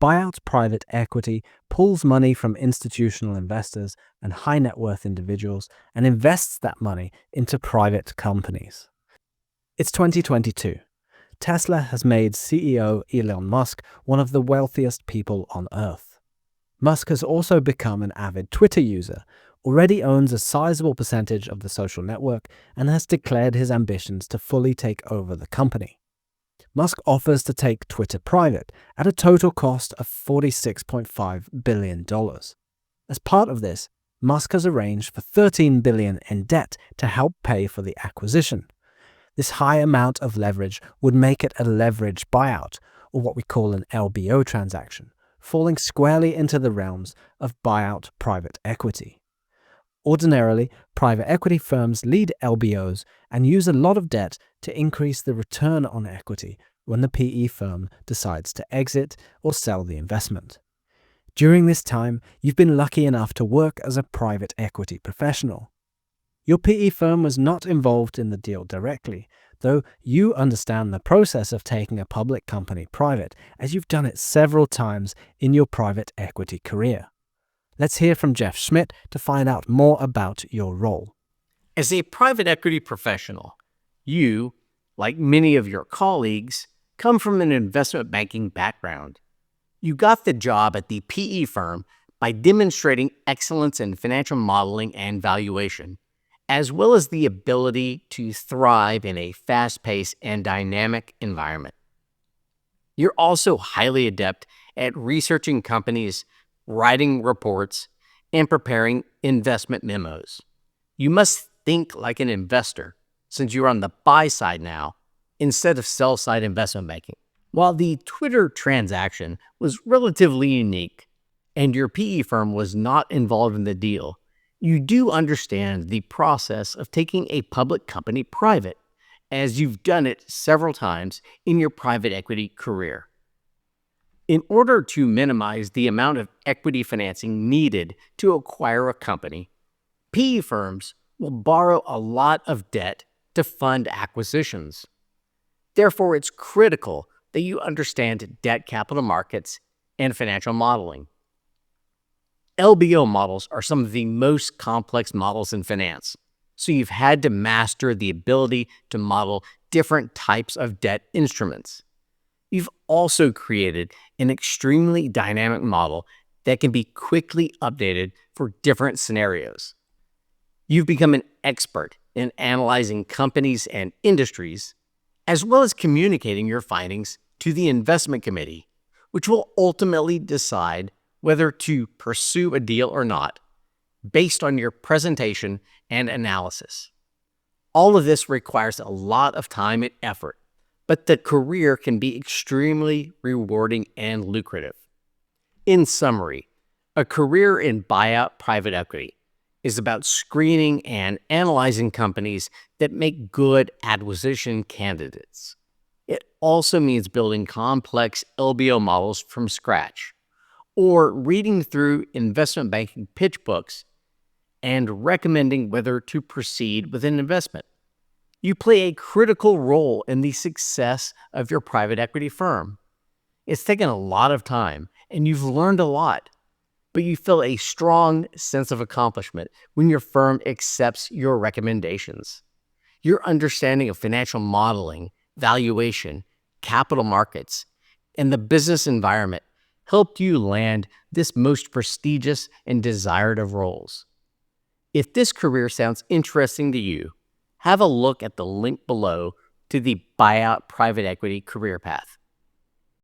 Buyout private equity pulls money from institutional investors and high net worth individuals and invests that money into private companies. It's 2022. Tesla has made CEO Elon Musk one of the wealthiest people on Earth. Musk has also become an avid Twitter user, already owns a sizable percentage of the social network, and has declared his ambitions to fully take over the company. Musk offers to take Twitter private at a total cost of $46.5 billion. As part of this, Musk has arranged for $13 billion in debt to help pay for the acquisition. This high amount of leverage would make it a leveraged buyout, or what we call an LBO transaction, falling squarely into the realms of buyout private equity. Ordinarily, private equity firms lead LBOs and use a lot of debt to increase the return on equity when the PE firm decides to exit or sell the investment. During this time, you've been lucky enough to work as a private equity professional. Your PE firm was not involved in the deal directly, though you understand the process of taking a public company private, as you've done it several times in your private equity career. Let's hear from Jeff Schmidt to find out more about your role. As a private equity professional, you, like many of your colleagues, come from an investment banking background. You got the job at the PE firm by demonstrating excellence in financial modeling and valuation, as well as the ability to thrive in a fast-paced and dynamic environment. You're also highly adept at researching companies, writing reports, and preparing investment memos. You must think like an investor, since you're on the buy side now, instead of sell side investment banking. While the Twitter transaction was relatively unique, and your PE firm was not involved in the deal, you do understand the process of taking a public company private, as you've done it several times in your private equity career. In order to minimize the amount of equity financing needed to acquire a company, PE firms will borrow a lot of debt to fund acquisitions. Therefore, it's critical that you understand debt capital markets and financial modeling. LBO models are some of the most complex models in finance, so you've had to master the ability to model different types of debt instruments. You've also created an extremely dynamic model that can be quickly updated for different scenarios. You've become an expert in analyzing companies and industries, as well as communicating your findings to the investment committee, which will ultimately decide whether to pursue a deal or not, based on your presentation and analysis. All of this requires a lot of time and effort, but the career can be extremely rewarding and lucrative. In summary, a career in buyout private equity is about screening and analyzing companies that make good acquisition candidates. It also means building complex LBO models from scratch, or reading through investment banking pitch books and recommending whether to proceed with an investment. You play a critical role in the success of your private equity firm. It's taken a lot of time, and you've learned a lot, but you feel a strong sense of accomplishment when your firm accepts your recommendations. Your understanding of financial modeling, valuation, capital markets, and the business environment helped you land this most prestigious and desired of roles. If this career sounds interesting to you, have a look at the link below to the Buyout Private Equity Career Path.